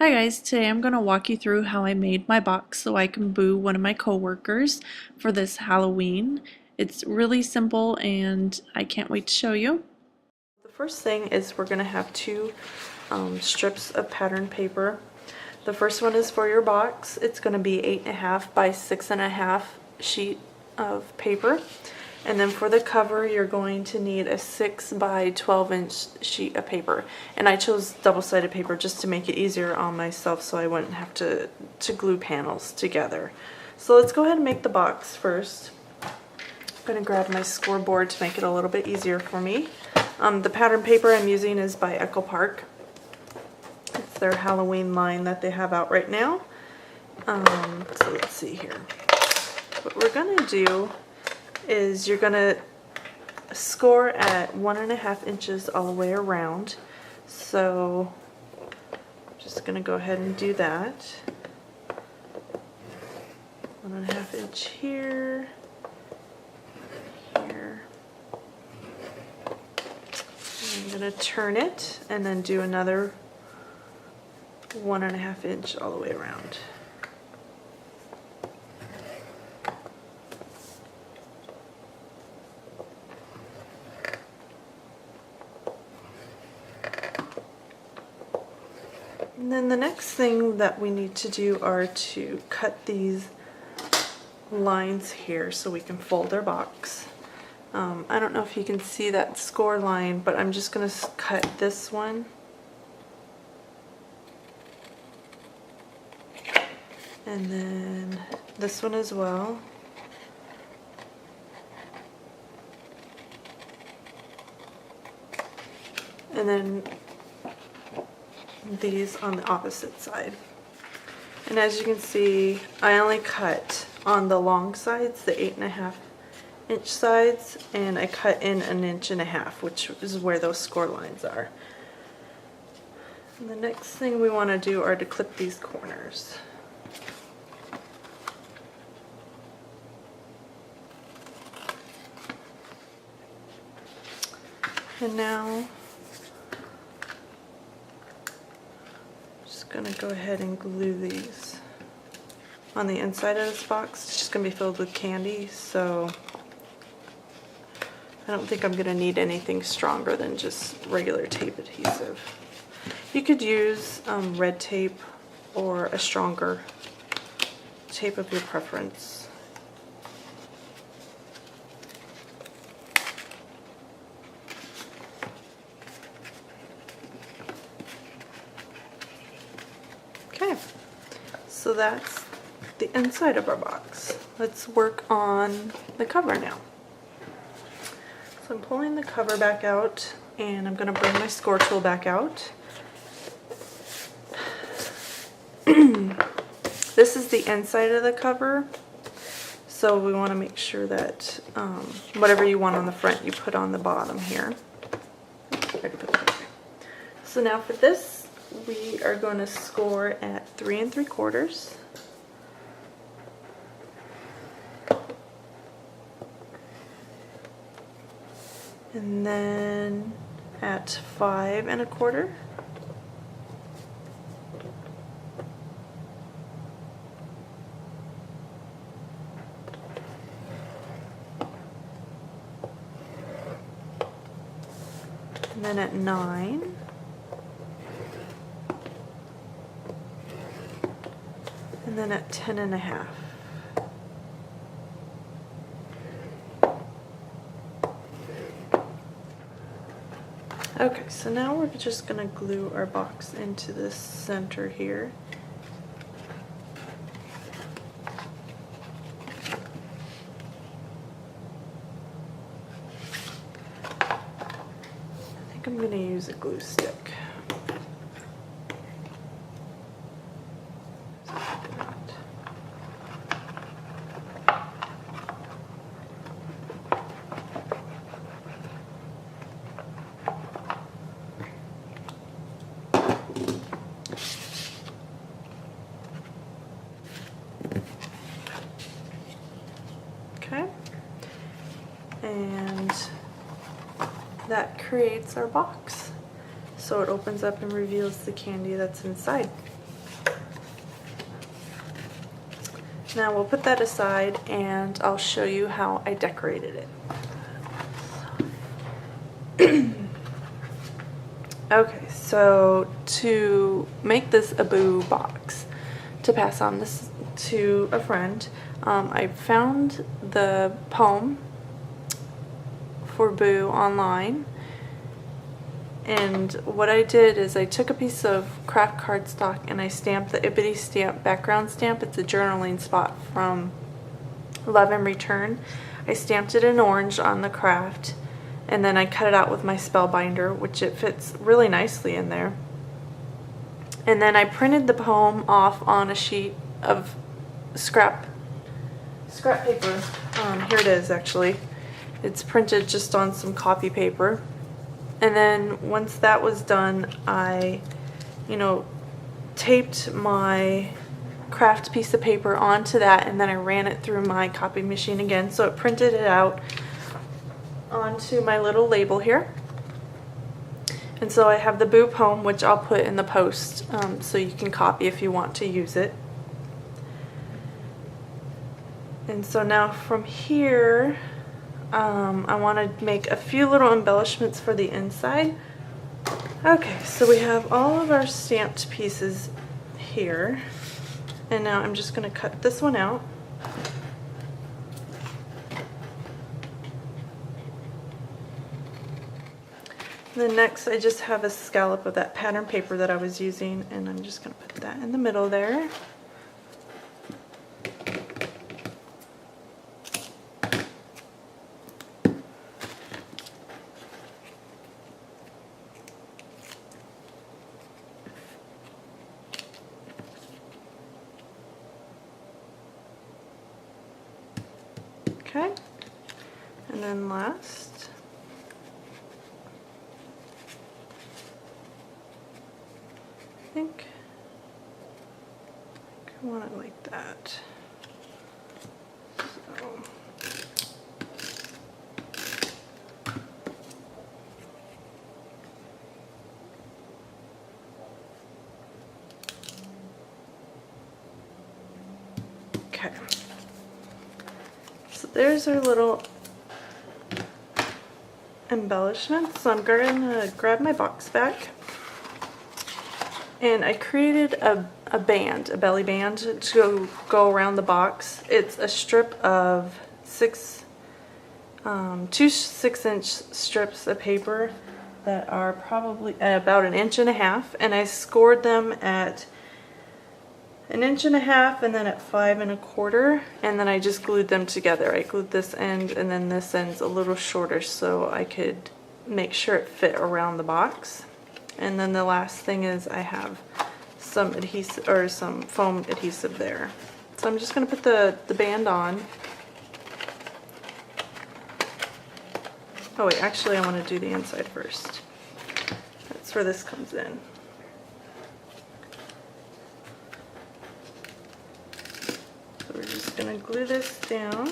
Hi guys, today I'm going to walk you through how I made my box so I can boo one of my coworkers for this Halloween. It's really simple and I can't wait to show you. The first thing is we're going to have two strips of pattern paper. The first one is for your box. It's going to be 8.5 by 6.5 sheet of paper. And then for the cover, you're going to need a 6 by 12 inch sheet of paper. And I chose double-sided paper just to make it easier on myself so I wouldn't have to glue panels together. So let's go ahead and make the box first. I'm going to grab my scoreboard to make it a little bit easier for me. The pattern paper I'm using is by Echo Park. It's their Halloween line that they have out right now. So let's see here. What we're going to do is you're going to score at 1.5 inches all the way around. So I'm just going to go ahead and do that. 1.5 inch here, here. I'm going to turn it and then do another 1.5 inch all the way around. And then the next thing that we need to do are to cut these lines here so we can fold our box. I don't know if you can see that score line, but I'm just going to cut this one. And then this one as well. And then these on the opposite side. And as you can see, I only cut on the long sides, the 8.5 inch sides, and I cut in 1.5 inches, which is where those score lines are. And the next thing we want to do are to clip these corners. And now going to go ahead and glue these on the inside of this box. It's just going to be filled with candy, so I don't think I'm going to need anything stronger than just regular tape adhesive. You could use red tape or a stronger tape of your preference. Okay, so that's the inside of our box. Let's work on the cover now. So I'm pulling the cover back out and I'm going to bring my score tool back out. This is the inside of the cover, so we want to make sure that whatever you want on the front you put on the bottom here. So now for this, we are going to score at 3 3/4. And then at 5 1/4. And then at 9. And then at 10.5. Okay, so now we're just going to glue our box into this center here. I think I'm going to use a glue stick. Okay, and that creates our box. So it opens up and reveals the candy that's inside. Now we'll put that aside and I'll show you how I decorated it. Okay, so to make this a Boo box, to pass on this to a friend, I found the poem for Boo online, and what I did is I took a piece of craft cardstock and I stamped the Ibbity Stamp background stamp. It's a journaling spot from Love and Return. I stamped it in orange on the craft, and then I cut it out with my Spellbinder, which it fits really nicely in there. And then I printed the poem off on a sheet of scrap paper. Here it is, actually. It's printed just on some copy paper. And then once that was done, I, taped my craft piece of paper onto that, and then I ran it through my copy machine again, so it printed it out onto my little label here. And so I have the Boo poem, which I'll put in the post, so you can copy if you want to use it. And so now from here, I want to make a few little embellishments for the inside. Okay, so we have all of our stamped pieces here, and now I'm just going to cut this one out. Then next I just have a scallop of that pattern paper that I was using, and I'm just going to put that in the middle there. Okay, and then last, I think I want it like that. So. Okay. So there's our little embellishments. So I'm going to grab my box back, and I created a band, a belly band, to go around the box. It's a strip of two 6-inch strips of paper that are probably about 1.5 inches, and I scored them at 1.5 inches and then at 5 1/4, and then I just glued them together. I glued this end and then this end's a little shorter so I could make sure it fit around the box. And then the last thing is I have some adhesive, or some foam adhesive there. So I'm just going to put the band on. Oh wait, actually I want to do the inside first. That's where this comes in. We're just going to glue this down,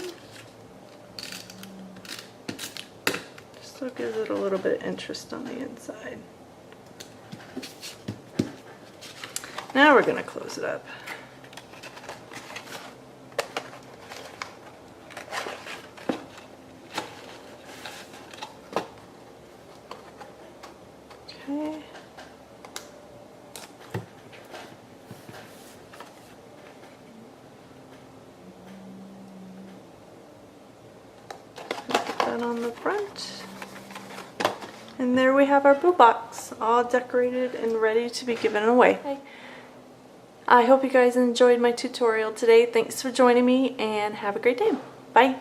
just so it gives it a little bit of interest on the inside. Now we're going to close it up. Okay. On the front, and there we have our Boo box, all decorated and ready to be given away. I hope you guys enjoyed my tutorial today. Thanks for joining me, and have a great day. Bye.